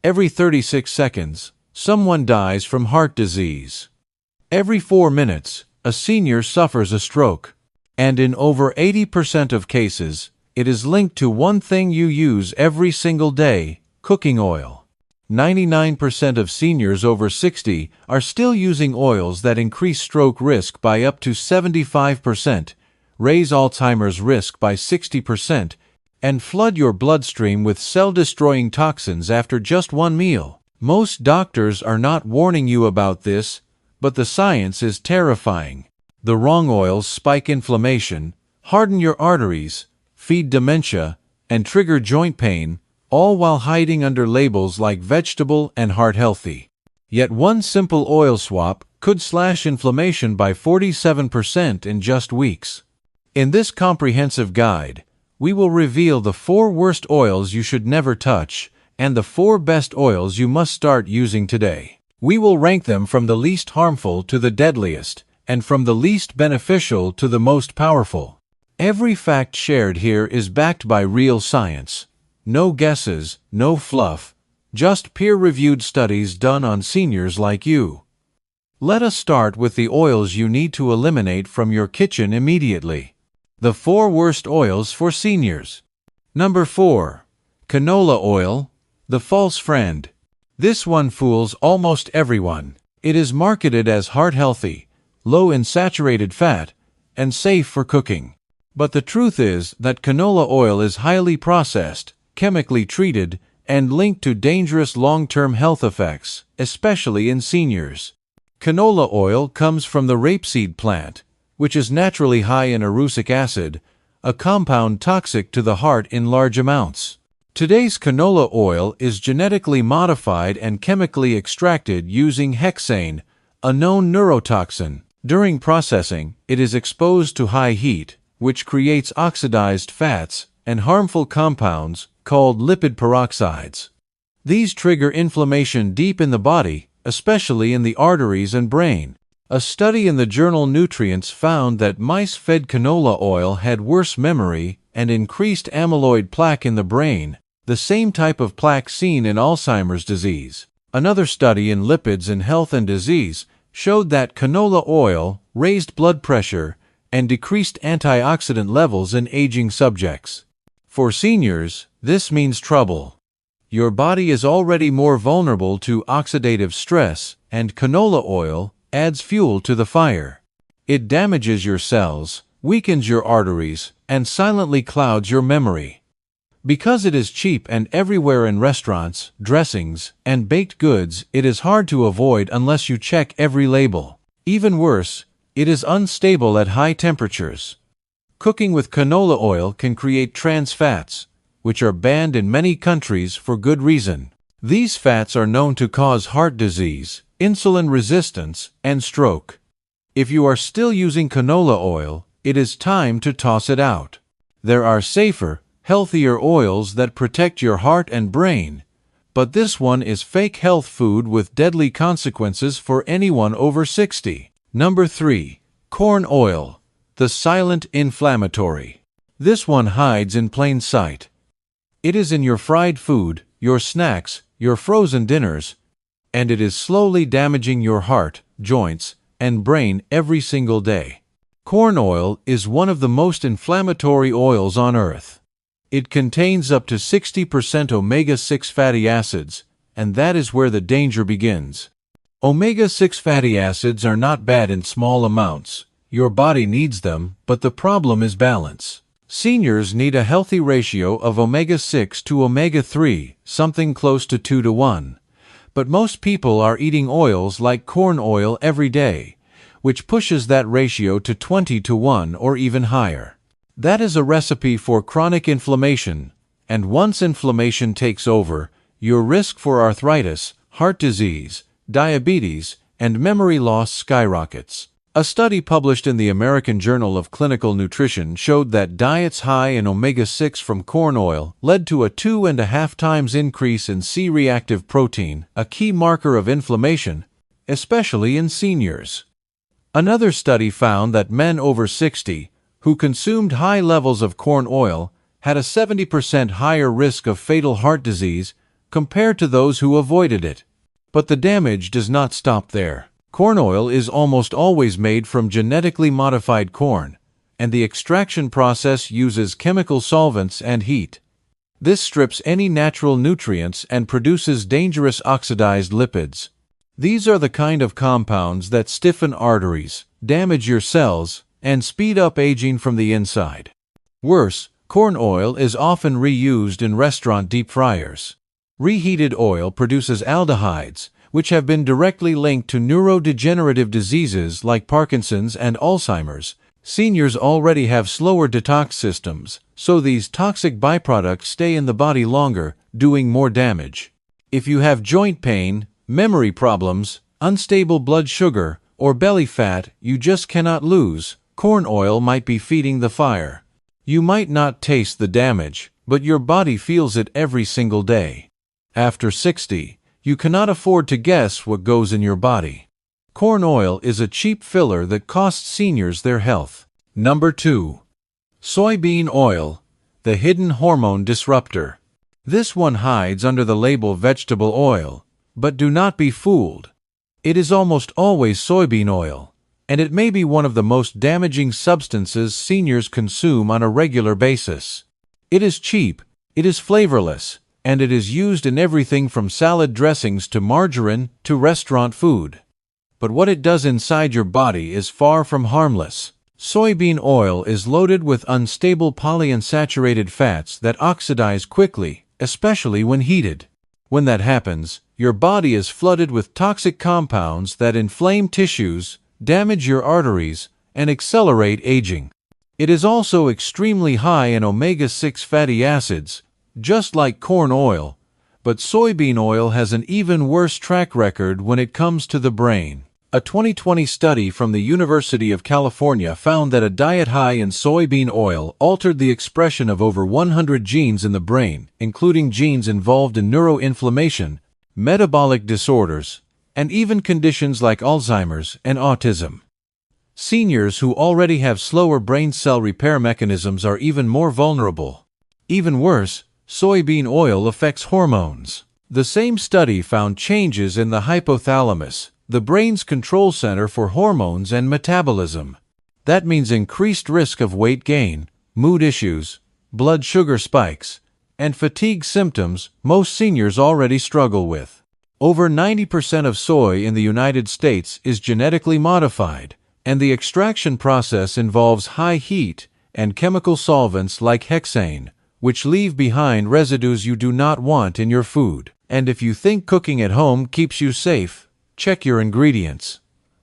Every 36 seconds, someone dies from heart disease. Every 4 minutes, a senior suffers a stroke. And in over 80% of cases, it is linked to one thing you use every single day: cooking oil. 99% of seniors over 60 are still using oils that increase stroke risk by up to 75%, raise Alzheimer's risk by 60%, and flood your bloodstream with cell-destroying toxins after just one meal. Most doctors are not warning you about this, but the science is terrifying. The wrong oils spike inflammation, harden your arteries, feed dementia, and trigger joint pain, all while hiding under labels like vegetable and heart healthy. Yet one simple oil swap could slash inflammation by 47% in just weeks. In this comprehensive guide, we will reveal the 4 worst oils you should never touch and the 4 best oils you must start using today. We will rank them from the least harmful to the deadliest, and from the least beneficial to the most powerful. Every fact shared here is backed by real science. No guesses, no fluff, just peer-reviewed studies done on seniors like you. Let us start with the oils you need to eliminate from your kitchen immediately. The 4 worst oils for seniors. Number 4. Canola oil, the false friend. This one fools almost everyone. It is marketed as heart-healthy, low in saturated fat, and safe for cooking. But the truth is that canola oil is highly processed, chemically treated, and linked to dangerous long-term health effects, especially in seniors. Canola oil comes from the rapeseed plant, which is naturally high in erucic acid, a compound toxic to the heart in large amounts. Today's canola oil is genetically modified and chemically extracted using hexane, a known neurotoxin. During processing, it is exposed to high heat, which creates oxidized fats and harmful compounds called lipid peroxides. These trigger inflammation deep in the body, especially in the arteries and brain. A study in the journal Nutrients found that mice fed canola oil had worse memory and increased amyloid plaque in the brain, the same type of plaque seen in Alzheimer's disease. Another study in Lipids in Health and Disease showed that canola oil raised blood pressure and decreased antioxidant levels in aging subjects. For seniors, this means trouble. Your body is already more vulnerable to oxidative stress, and canola oil adds fuel to the fire. It damages your cells, weakens your arteries, and silently clouds your memory. Because it is cheap and everywhere in restaurants, dressings, and baked goods, it is hard to avoid unless you check every label. Even worse, it is unstable at high temperatures. Cooking with canola oil can create trans fats, which are banned in many countries for good reason. These fats are known to cause heart disease, insulin resistance, and stroke. If you are still using canola oil, it is time to toss it out. There are safer, healthier oils that protect your heart and brain, but this one is fake health food with deadly consequences for anyone over 60. Number 3. Corn oil, the silent inflammatory. This one hides in plain sight. It is in your fried food, your snacks, your frozen dinners, and it is slowly damaging your heart, joints, and brain every single day. Corn oil is one of the most inflammatory oils on earth. It contains up to 60% omega-6 fatty acids, and that is where the danger begins. Omega-6 fatty acids are not bad in small amounts. Your body needs them, but the problem is balance. Seniors need a healthy ratio of omega-6 to omega-3, something close to 2 to 1. But most people are eating oils like corn oil every day, which pushes that ratio to 20 to 1 or even higher. That is a recipe for chronic inflammation, and once inflammation takes over, your risk for arthritis, heart disease, diabetes, and memory loss skyrockets. A study published in the American Journal of Clinical Nutrition showed that diets high in omega-6 from corn oil led to a 2.5 times increase in C-reactive protein, a key marker of inflammation, especially in seniors. Another study found that men over 60 who consumed high levels of corn oil had a 70% higher risk of fatal heart disease, compared to those who avoided it. But the damage does not stop there. Corn oil is almost always made from genetically modified corn, and the extraction process uses chemical solvents and heat. This strips any natural nutrients and produces dangerous oxidized lipids. These are the kind of compounds that stiffen arteries, damage your cells, and speed up aging from the inside. Worse, corn oil is often reused in restaurant deep fryers. Reheated oil produces aldehydes, which have been directly linked to neurodegenerative diseases like Parkinson's and Alzheimer's. Seniors already have slower detox systems, so these toxic byproducts stay in the body longer, doing more damage. If you have joint pain, memory problems, unstable blood sugar, or belly fat you just cannot lose, corn oil might be feeding the fire. You might not taste the damage, but your body feels it every single day. After 60, you cannot afford to guess what goes in your body. Corn oil is a cheap filler that costs seniors their health. Number 2. Soybean oil, the hidden hormone disruptor. This one hides under the label vegetable oil, but do not be fooled. It is almost always soybean oil, and it may be one of the most damaging substances seniors consume on a regular basis. It is cheap, it is flavorless, and it is used in everything from salad dressings to margarine to restaurant food. But what it does inside your body is far from harmless. Soybean oil is loaded with unstable polyunsaturated fats that oxidize quickly, especially when heated. When that happens, your body is flooded with toxic compounds that inflame tissues, damage your arteries, and accelerate aging. It is also extremely high in omega-6 fatty acids, just like corn oil, but soybean oil has an even worse track record when it comes to the brain. A 2020 study from the University of California found that a diet high in soybean oil altered the expression of over 100 genes in the brain, including genes involved in neuroinflammation, metabolic disorders, and even conditions like Alzheimer's and autism. Seniors who already have slower brain cell repair mechanisms are even more vulnerable. Even worse, soybean oil affects hormones. The same study found changes in the hypothalamus, the brain's control center for hormones and metabolism. That means increased risk of weight gain, mood issues, blood sugar spikes, and fatigue symptoms most seniors already struggle with. Over 90% of soy in the United States is genetically modified, and the extraction process involves high heat and chemical solvents like hexane, which leave behind residues you do not want in your food. And if you think cooking at home keeps you safe, check your ingredients.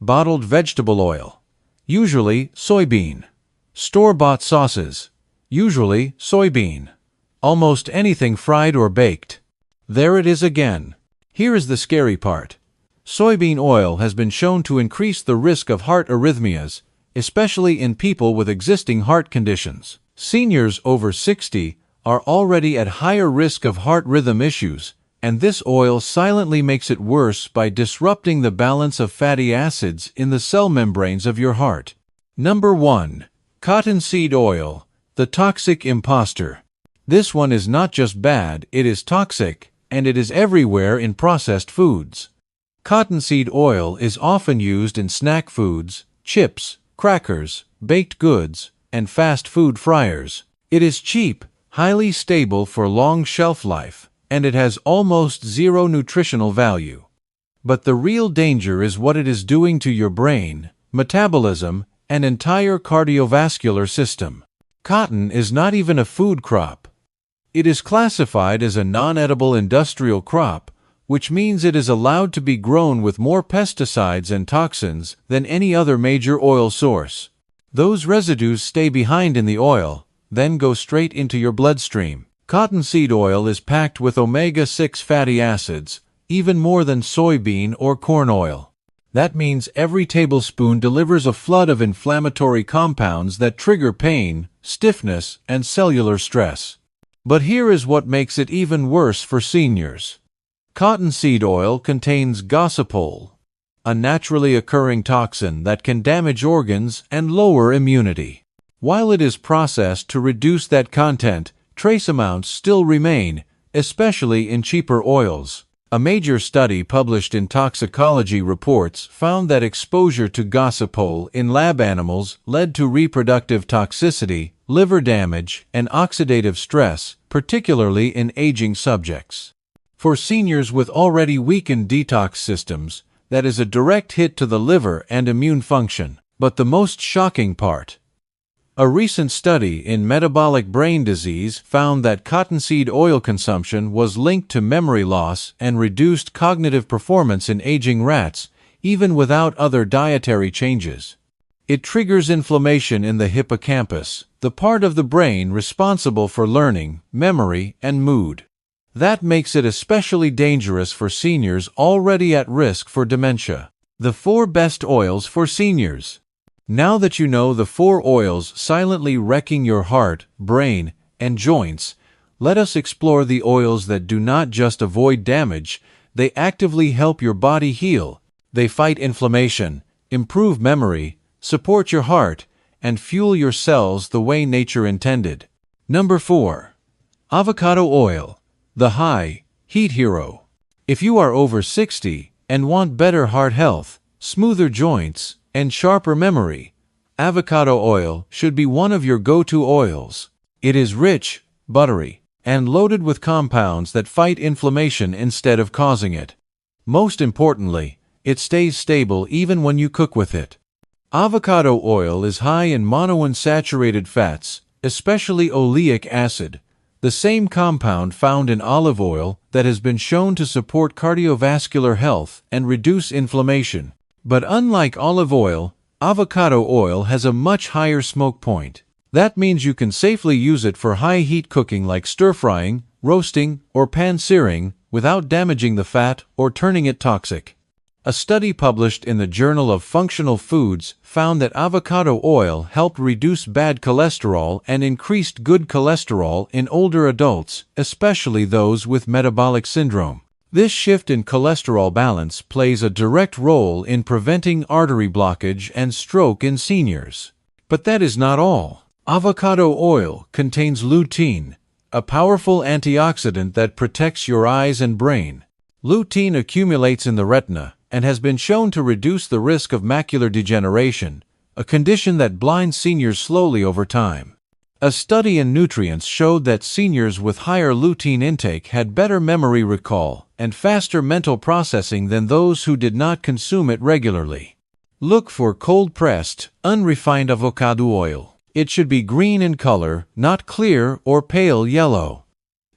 Bottled vegetable oil, usually soybean. Store-bought sauces, usually soybean. Almost anything fried or baked. There it is again. Here is the scary part. Soybean oil has been shown to increase the risk of heart arrhythmias, especially in people with existing heart conditions. Seniors over 60 are already at higher risk of heart rhythm issues, and this oil silently makes it worse by disrupting the balance of fatty acids in the cell membranes of your heart. Number 1. Cottonseed oil, the toxic imposter. This one is not just bad, it is toxic, and it is everywhere in processed foods. Cottonseed oil is often used in snack foods, chips, crackers, baked goods, and fast food fryers. It is cheap, highly stable for long shelf life, and it has almost zero nutritional value. But the real danger is what it is doing to your brain, metabolism, and entire cardiovascular system. Cotton is not even a food crop. It is classified as a non-edible industrial crop, which means it is allowed to be grown with more pesticides and toxins than any other major oil source. Those residues stay behind in the oil, then go straight into your bloodstream. Cottonseed oil is packed with omega-6 fatty acids, even more than soybean or corn oil. That means every tablespoon delivers a flood of inflammatory compounds that trigger pain, stiffness, and cellular stress. But here is what makes it even worse for seniors. Cottonseed oil contains gossypol, a naturally occurring toxin that can damage organs and lower immunity. While it is processed to reduce that content, trace amounts still remain, especially in cheaper oils. A major study published in Toxicology Reports found that exposure to gossypol in lab animals led to reproductive toxicity, liver damage, and oxidative stress, particularly in aging subjects. For seniors with already weakened detox systems, that is a direct hit to the liver and immune function. But the most shocking part: a recent study in metabolic brain disease found that cottonseed oil consumption was linked to memory loss and reduced cognitive performance in aging rats, even without other dietary changes. It triggers inflammation in the hippocampus, the part of the brain responsible for learning, memory, and mood. That makes it especially dangerous for seniors already at risk for dementia. The 4 best oils for seniors. Now that you know the 4 oils silently wrecking your heart, brain, and joints, let us explore the oils that do not just avoid damage, they actively help your body heal. They fight inflammation, improve memory, support your heart, and fuel your cells the way nature intended. Number 4. Avocado oil, the high heat hero. If you are over 60 and want better heart health, smoother joints, and sharper memory, avocado oil should be one of your go-to oils. It is rich, buttery, and loaded with compounds that fight inflammation instead of causing it. Most importantly, it stays stable even when you cook with it. Avocado oil is high in monounsaturated fats, especially oleic acid, the same compound found in olive oil that has been shown to support cardiovascular health and reduce inflammation. But unlike olive oil, avocado oil has a much higher smoke point. That means you can safely use it for high-heat cooking like stir-frying, roasting, or pan-searing without damaging the fat or turning it toxic. A study published in the Journal of Functional Foods found that avocado oil helped reduce bad cholesterol and increased good cholesterol in older adults, especially those with metabolic syndrome. This shift in cholesterol balance plays a direct role in preventing artery blockage and stroke in seniors. But that is not all. Avocado oil contains lutein, a powerful antioxidant that protects your eyes and brain. Lutein accumulates in the retina and has been shown to reduce the risk of macular degeneration, a condition that blinds seniors slowly over time. A study in Nutrients showed that seniors with higher lutein intake had better memory recall and faster mental processing than those who did not consume it regularly. Look for cold-pressed, unrefined avocado oil. It should be green in color, not clear or pale yellow.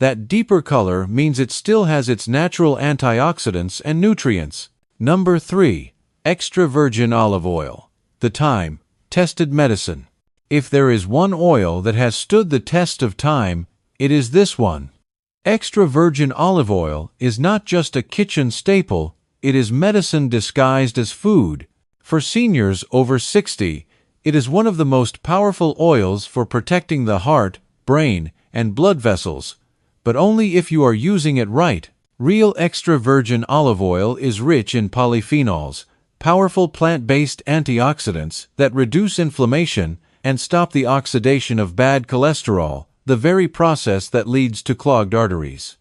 That deeper color means it still has its natural antioxidants and nutrients. Number 3. Extra virgin olive oil, the time-tested medicine. If there is one oil that has stood the test of time, it is this one. Extra virgin olive oil is not just a kitchen staple, it is medicine disguised as food. For seniors over 60, it is one of the most powerful oils for protecting the heart, brain, and blood vessels, but only if you are using it right. Real extra virgin olive oil is rich in polyphenols, powerful plant-based antioxidants that reduce inflammation and stop the oxidation of bad cholesterol, the very process that leads to clogged arteries.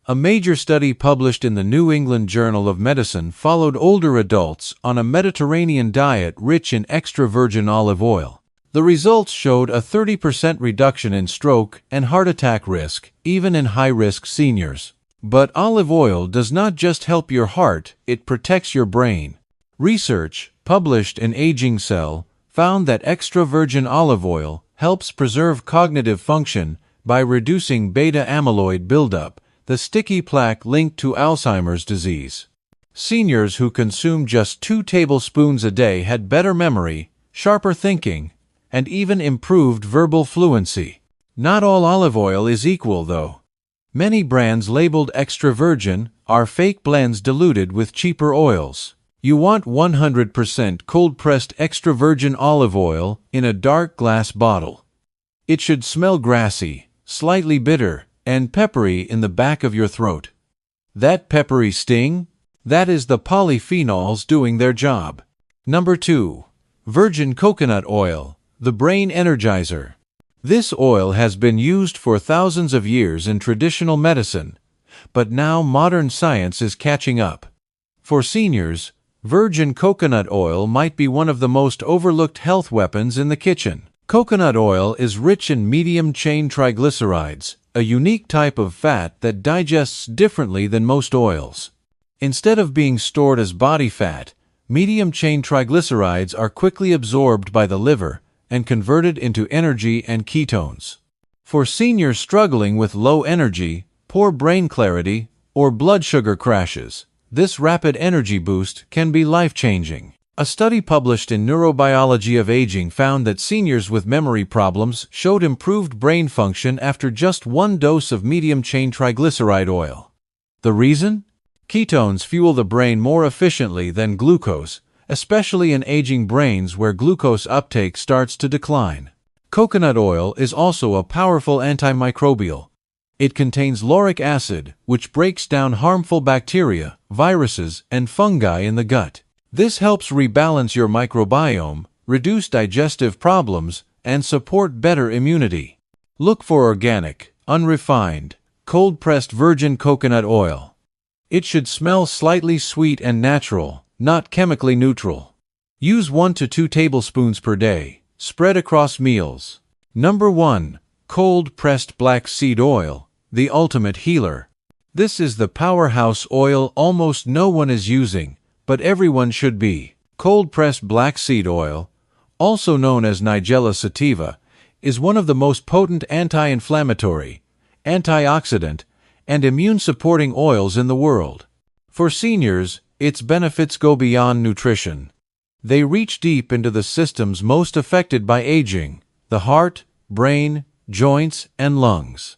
A major study published in the New England Journal of Medicine followed older adults on a Mediterranean diet rich in extra virgin olive oil. The results showed a 30% reduction in stroke and heart attack risk, even in high-risk seniors. But olive oil does not just help your heart, it protects your brain. Research, published in Aging Cell, found that extra virgin olive oil helps preserve cognitive function by reducing beta-amyloid buildup, the sticky plaque linked to Alzheimer's disease. Seniors who consumed just 2 tablespoons a day had better memory, sharper thinking, and even improved verbal fluency. Not all olive oil is equal, though. Many brands labeled extra virgin are fake blends diluted with cheaper oils. You want 100% cold-pressed extra virgin olive oil in a dark glass bottle. It should smell grassy, slightly bitter, and peppery in the back of your throat. That peppery sting? That is the polyphenols doing their job. Number 2. Virgin coconut oil, the brain energizer. This oil has been used for thousands of years in traditional medicine, but now modern science is catching up. For seniors, virgin coconut oil might be one of the most overlooked health weapons in the kitchen. Coconut oil is rich in medium-chain triglycerides, a unique type of fat that digests differently than most oils. Instead of being stored as body fat, medium-chain triglycerides are quickly absorbed by the liver and converted into energy and ketones. For seniors struggling with low energy, poor brain clarity, or blood sugar crashes, this rapid energy boost can be life-changing. A study published in Neurobiology of Aging found that seniors with memory problems showed improved brain function after just one dose of medium-chain triglyceride oil. The reason? Ketones fuel the brain more efficiently than glucose, especially in aging brains where glucose uptake starts to decline. Coconut oil is also a powerful antimicrobial. It contains lauric acid, which breaks down harmful bacteria, viruses, and fungi in the gut. This helps rebalance your microbiome, reduce digestive problems, and support better immunity. Look for organic, unrefined, cold-pressed virgin coconut oil. It should smell slightly sweet and natural, not chemically neutral. Use 1 to 2 tablespoons per day, spread across meals. Number 1. Cold-pressed black seed oil, the ultimate healer. This is the powerhouse oil almost no one is using, but everyone should be. Cold-pressed black seed oil, also known as Nigella sativa, is one of the most potent anti-inflammatory, antioxidant, and immune-supporting oils in the world. For seniors, its benefits go beyond nutrition. They reach deep into the systems most affected by aging: the heart, brain, joints, and lungs.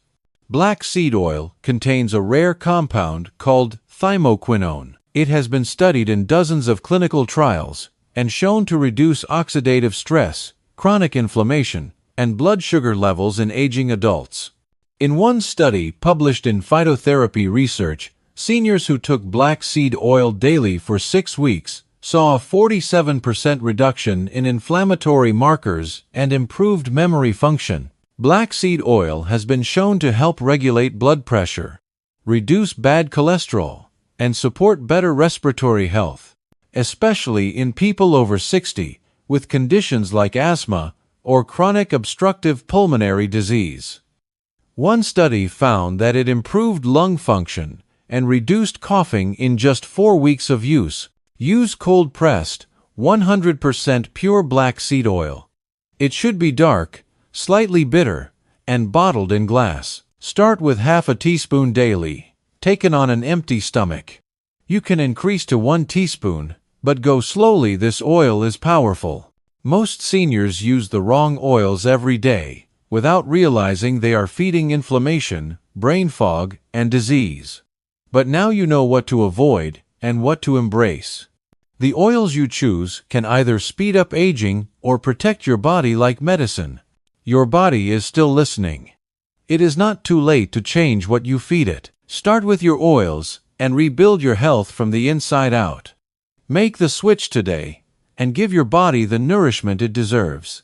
Black seed oil contains a rare compound called thymoquinone. It has been studied in dozens of clinical trials and shown to reduce oxidative stress, chronic inflammation, and blood sugar levels in aging adults. In one study published in Phytotherapy Research, seniors who took black seed oil daily for 6 weeks saw a 47% reduction in inflammatory markers and improved memory function. Black seed oil has been shown to help regulate blood pressure, reduce bad cholesterol, and support better respiratory health, especially in people over 60 with conditions like asthma or chronic obstructive pulmonary disease. One study found that it improved lung function and reduced coughing in just 4 weeks of use. Use cold-pressed, 100% pure black seed oil. It should be dark, slightly bitter, and bottled in glass. Start with half a teaspoon daily, taken on an empty stomach. You can increase to 1 teaspoon, but go slowly. This oil is powerful. Most seniors use the wrong oils every day, without realizing they are feeding inflammation, brain fog, and disease. But now you know what to avoid and what to embrace. The oils you choose can either speed up aging or protect your body like medicine. Your body is still listening. It is not too late to change what you feed it. Start with your oils and rebuild your health from the inside out. Make the switch today and give your body the nourishment it deserves.